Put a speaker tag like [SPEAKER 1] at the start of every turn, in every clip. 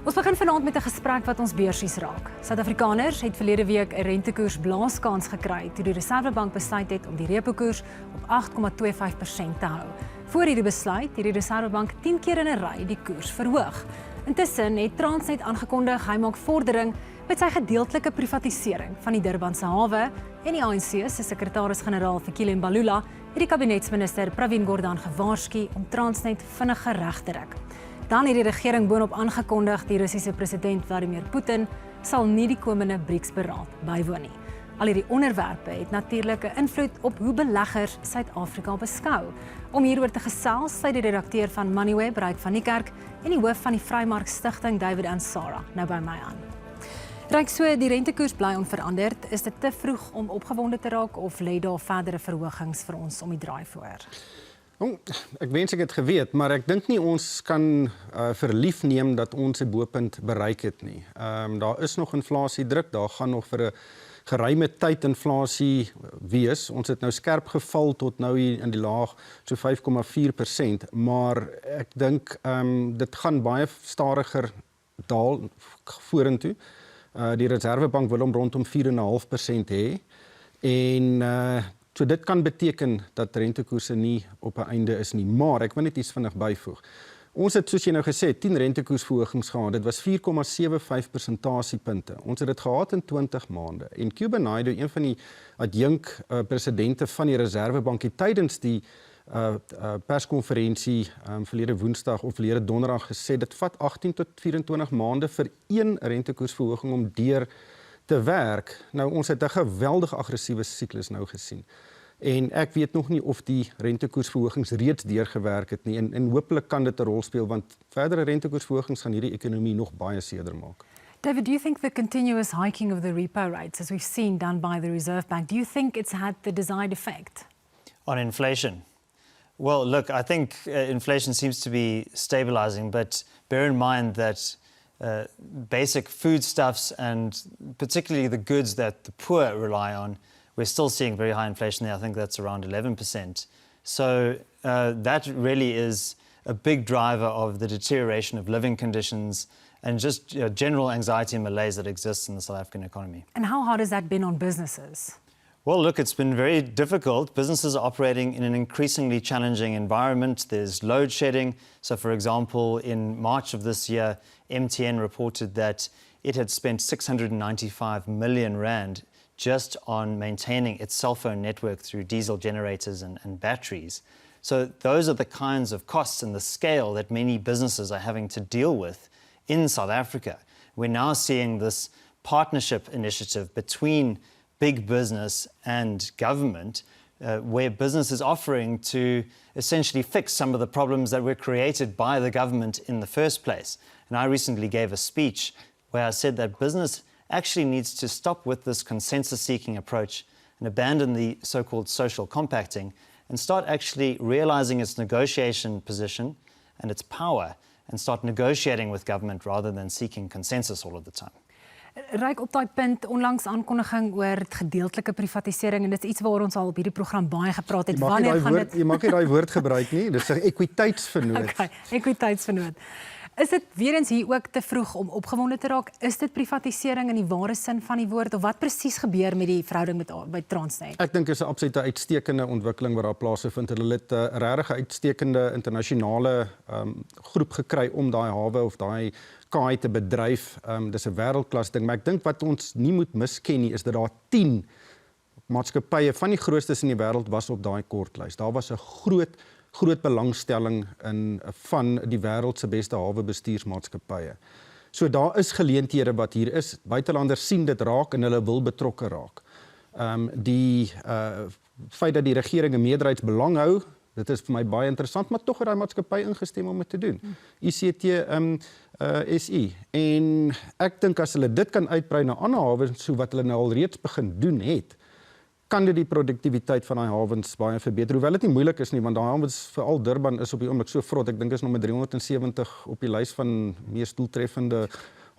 [SPEAKER 1] Ons begin vanaand met 'n gesprek wat ons beursies raak. Suid-Afrikaners het verlede week 'n rentekoers blaaskans gekry toe die Reserwebank besluit het om die repo-koers op 8,25% te hou. Voor hierdie besluit het die Reserwebank 10 keer in 'n ry die koers verhoog. Intussen het Transnet aangekondig hy maak vordering met sy gedeeltelike privatisering van die Durbanse hawe en die ANC se sekretaris-generaal Fikile Mbalula het die kabinetsminister Pravin Gordhan gewaarsku om Transnet vinniger reg te ruk. Dan het die regering boonop aangekondig die Russiese president Vladimir Putin sal nie die komende BRICS-beraad bywoon nie. Al hierdie onderwerpe het natuurlik 'n invloed op hoe beleggers Suid-Afrika beskou. Om hieroor te gesels, sluit die redakteur van Moneyweb, Ryk van Niekerk, en die hoof van die Vryemarkstigting, David Ansara, nou by my aan. Ryk, so die rentekoers bly onveranderd. Is dit te vroeg om opgewonde te raak of lê daar verdere verhogings vir ons om die draai voor?
[SPEAKER 2] Ek wens ek het geweet, maar ek dink nie ons kan verlief neem dat ons 'n boepunt bereik het nie. Daar is nog inflasiedruk, daar gaan nog vir 'n geruime tyd inflasie wees. Ons het nou skerp geval tot nou hier in die laag so 5,4%, maar ek dink dit gaan baie stadiger daal vorentoe. Die Reserwebank wil hom rondom 4,5% hê en so dit kan beteken dat rentekoerse nie op 'n einde is nie, maar ek wil net iets vinnig byvoeg. Ons het, soos jy nou gesê, 10 rentekoersverhogings gehad. Dit was 4,75 persentasiepunte. Ons het dit gehad in 20 maande. En Kubenaido, een van die adjunk presidente van die Reserwebank, het tydens die perskonferensie verlede Woensdag of verlede Donderdag gesê dit vat 18 tot 24 maande vir een rentekoersverhoging om deur te werk. Nou, ons het 'n geweldig aggressiewe siklus nou gesien. En ek weet nog nie of die rentekoersverhogings reeds deurgewerk het nie en hopelik kan dit 'n rol speel want verdere rentekoersverhogings gaan hierdie ekonomie nog baie seerder maak.
[SPEAKER 1] David, do you think the continuous hiking of the repo rates, as we've seen done by the Reserve Bank, do you think it's had the desired effect?
[SPEAKER 3] On inflation? Well, look, I think inflation seems to be stabilizing, but bear in mind that basic foodstuffs and particularly the goods that the poor rely on, we're still seeing very high inflation there. I think that's around 11%. So that really is a big driver of the deterioration of living conditions and just general anxiety and malaise that exists in the South African economy.
[SPEAKER 1] And how hard has that been on businesses?
[SPEAKER 3] Well, look, it's been very difficult. Businesses are operating in an increasingly challenging environment. There's load shedding. So, for example, in March of this year, MTN reported that it had spent 695 million rand just on maintaining its cell phone network through diesel generators and batteries. So those are the kinds of costs and the scale that many businesses are having to deal with in South Africa. We're now seeing this partnership initiative between big business and government, where business is offering to essentially fix some of the problems that were created by the government in the first place. And I recently gave a speech where I said that business actually needs to stop with this consensus-seeking approach and abandon the so-called social compacting and start actually realizing its negotiation position and its power and start negotiating with government rather than seeking consensus all of the time.
[SPEAKER 1] Ryk, op daai punt, onlangs aankondiging oor gedeeltelike privatisering en dit is iets waaroor ons al op hierdie program baie gepraat het. Wanneer gaan dit?
[SPEAKER 2] Jy mag nie daai woord gebruik nie, dis 'n ekwiteitsvernoot.
[SPEAKER 1] Okay, ekwiteitsvernoot. Is dit weer eens hier ook te vroeg om opgewonde te raak? Is dit privatisering in die ware sin van die woord of wat presies gebeur met die verhouding met Transnet?
[SPEAKER 2] Ek dink dit is 'n absolute uitstekende ontwikkeling wat daar plaasvind. Hulle het 'n regtig uitstekende internasionale groep gekry om daai hawe of daai kaai te bedryf. Dis 'n wêreldklas ding, maar ek dink wat ons nie moet misken nie is dat daar 10 maatskappye van die grootstes in die wêreld was op daai kortlys. Daar was 'n groot belangstelling van die wêreld se beste hawebestuursmaatskappye. So daar is geleenthede wat hier is. Buitelanders sien dit raak en hulle wil betrokke raak. Die feit dat die regering 'n meerderheidsbelang hou, dit is vir my baie interessant, maar tog het daai maatskappy ingestem om dit te doen. ICT SI. En ek dink as hulle dit kan uitbrei na ander hawens so wat hulle nou al reeds begin doen het, kan dit die produktiwiteit van daai hawens baie verbeter. Hoewel dit nie moeilik is nie, want daai hawens, veral Durban, is op die oomblik so vrot. Ek dink is nommer 370 op die lys van mees doeltreffende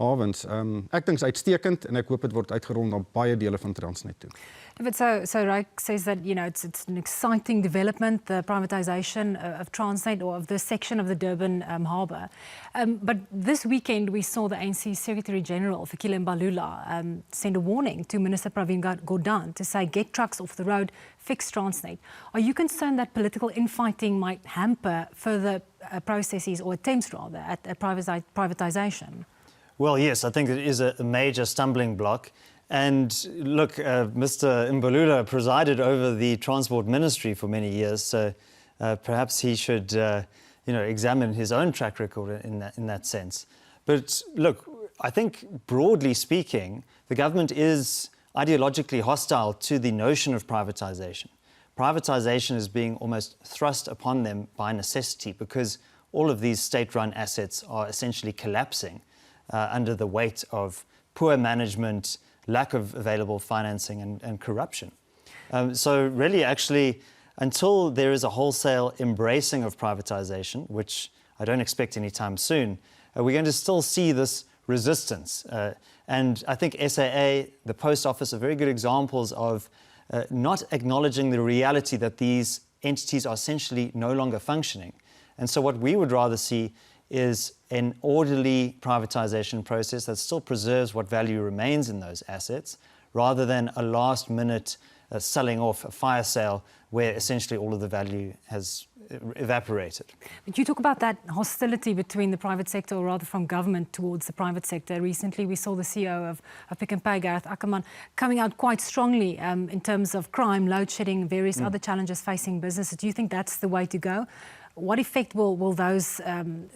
[SPEAKER 2] hawens. Ek dink is uitstekend en ek hoop dit word uitgerol na baie dele van Transnet toe.
[SPEAKER 1] But so Ryk says that it's an exciting development, the privatization of Transnet or of this section of the Durban harbour. But this weekend we saw the ANC Secretary General Fikile Mbalula send a warning to Minister Pravin Gordhan to say get trucks off the road, fix Transnet. Are you concerned that political infighting might hamper further processes or attempts rather at privatization?
[SPEAKER 3] Well, yes, I think it is a major stumbling block. And look, Mr. Mbalula presided over the Transport Ministry for many years, so perhaps he should, examine his own track record in that sense. But look, I think broadly speaking, the government is ideologically hostile to the notion of privatization. Privatization is being almost thrust upon them by necessity because all of these state-run assets are essentially collapsing under the weight of poor management, lack of available financing and corruption. So really, actually, until there is a wholesale embracing of privatization, which I don't expect anytime soon, we're going to still see this resistance. And I think SAA, the Post Office, are very good examples of not acknowledging the reality that these entities are essentially no longer functioning. And so what we would rather see is an orderly privatization process that still preserves what value remains in those assets, rather than a last-minute selling off, a fire sale, where essentially all of the value has evaporated.
[SPEAKER 1] But you talk about that hostility between the private sector, or rather from government towards the private sector. Recently, we saw the CEO of Pick n Pay, Gareth Ackerman, coming out quite strongly in terms of crime, load shedding, various other challenges facing businesses. Do you think that's the way to go? What effect will those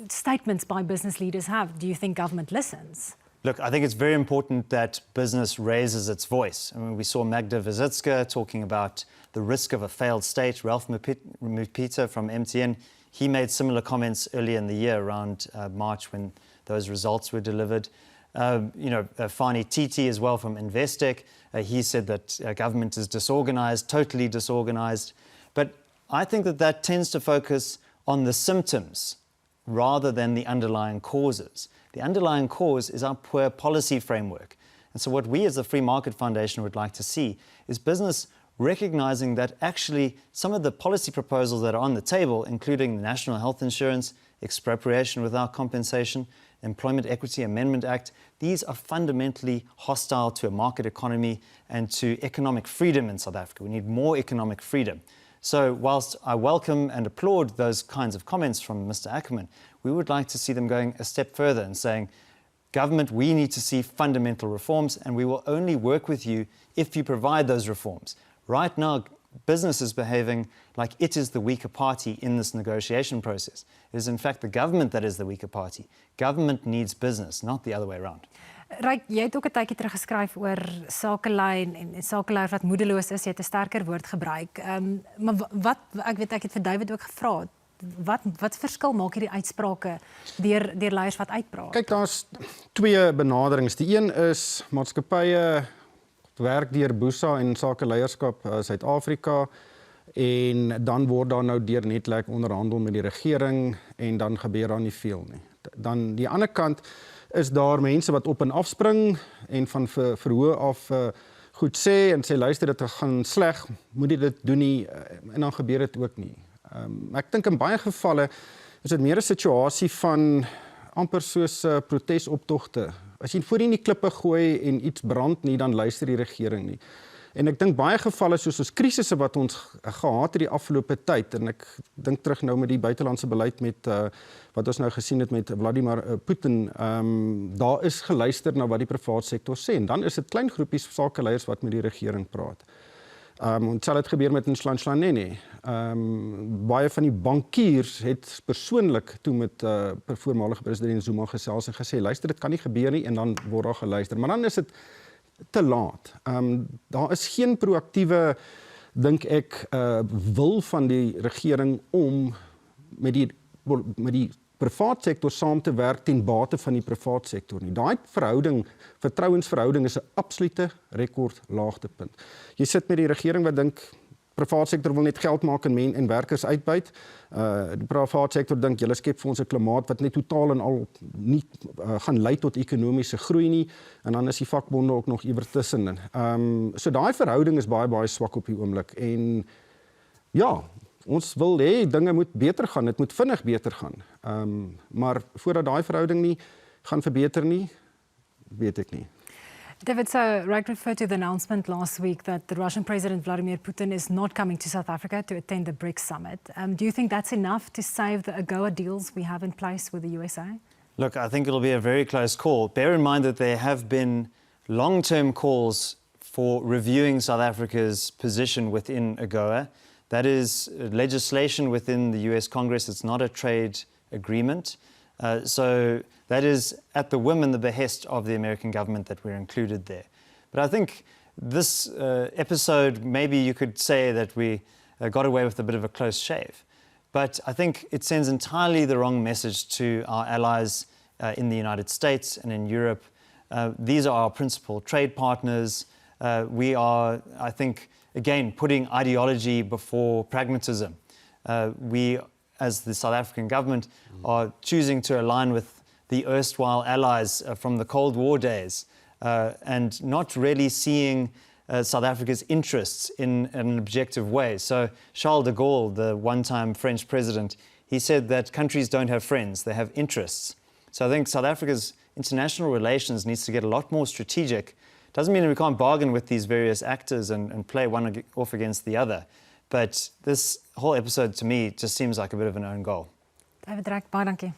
[SPEAKER 1] statements by business leaders have? Do you think government listens?
[SPEAKER 3] Look, I think it's very important that business raises its voice. I mean, we saw Magda Vizitska talking about the risk of a failed state. Ralph Mupita from MTN, he made similar comments earlier in the year around March when those results were delivered. Fani Titi as well from Investec, he said that government is disorganized, totally disorganized. But I think that tends to focus on the symptoms rather than the underlying causes. The underlying cause is our poor policy framework. And so what we as the Free Market Foundation would like to see is business recognizing that actually some of the policy proposals that are on the table, including the National Health Insurance, expropriation without compensation, Employment Equity Amendment Act, these are fundamentally hostile to a market economy and to economic freedom in South Africa. We need more economic freedom. So whilst I welcome and applaud those kinds of comments from Mr. Ackerman, we would like to see them going a step further and saying, government, we need to see fundamental reforms, and we will only work with you if you provide those reforms. Right now, business is behaving like it is the weaker party in this negotiation process. It is in fact the government that is the weaker party. Government needs business, not the other way around.
[SPEAKER 1] Ryk, jy het ook 'n tydjie terug geskryf oor sakelei en sakelei wat moedeloos is, jy het 'n sterker woord gebruik. Maar wat ek het vir David ook gevra, wat verskil maak hierdie uitsprake deur leiers wat uitpraat?
[SPEAKER 2] Kyk, daar's twee benaderings. Die een is maatskappye werk deur Boesa en sakeleierskap Suid-Afrika, en dan word daar nou deur Netwerk onderhandel met die regering en dan gebeur daar nie veel nie. Dan die ander kant is daar mense wat op en afspring en van verhoog af goed sê en sê luister, dit gaan sleg, moet jy dit doen nie, en dan gebeur dit ook nie. Ek dink in baie gevalle is dit meer 'n situasie van amper soos protesoptogte. As jy voor in die klippe gooi en iets brand nie, dan luister die regering nie. En ek dink baie gevalle soos ons krisisse wat ons gehad het die afgelope tyd, en ek dink terug nou met die buitelandse beleid met wat ons nou gesien het met Vladimir Putin, daar is geluister na wat die privaat sektor sê, en dan is dit klein groepies sakeleiers wat met die regering praat. Ons sal dit gebeur met Nhlanhlanene. Baie van die bankiers het persoonlik toe met voormalige president Zuma gesels en gesê, luister, dit kan nie gebeur nie, en dan word daar geluister. Maar dan is dit te laat. Daar is geen proaktiewe, dink ek, wil van die regering om met die privaat sektor saam te werk ten bate van die privaat sektor nie. Daai vertrouensverhouding is 'n absolute rekord laagtepunt. Jy sit met die regering wat dink privaat sektor wil net geld maak en werkers uitbuit. Die privaat sektor dink julle skep vir ons 'n klimaat wat net totaal en al nie gaan lei tot ekonomiese groei nie, en dan is die vakbonde ook nog iewers tussenin. So daai verhouding is baie swak op die oomblik, en ja, ons wil hê dinge moet beter gaan, dit moet vinnig beter gaan. Maar voordat daai verhouding nie gaan verbeter nie, weet ek nie.
[SPEAKER 1] David, so Ryk referred to the announcement last week that the Russian President Vladimir Putin is not coming to South Africa to attend the BRICS summit. Do you think that's enough to save the AGOA deals we have in place with the USA?
[SPEAKER 3] Look, I think it'll be a very close call. Bear in mind that there have been long-term calls for reviewing South Africa's position within AGOA. That is legislation within the US Congress. It's not a trade agreement. So that is at the whim and the behest of the American government that we're included there. But I think this episode, maybe you could say that we got away with a bit of a close shave. But I think it sends entirely the wrong message to our allies in the United States and in Europe. These are our principal trade partners. We are, I think, again, putting ideology before pragmatism. We, as the South African government, are choosing to align with the erstwhile allies from the Cold War days and not really seeing South Africa's interests in an objective way. So Charles de Gaulle, the one-time French president, he said that countries don't have friends, they have interests. So I think South Africa's international relations needs to get a lot more strategic. Doesn't mean we can't bargain with these various actors and play one off against the other. But this whole episode, to me, just seems like a bit of an own goal.
[SPEAKER 1] David, baie dankie.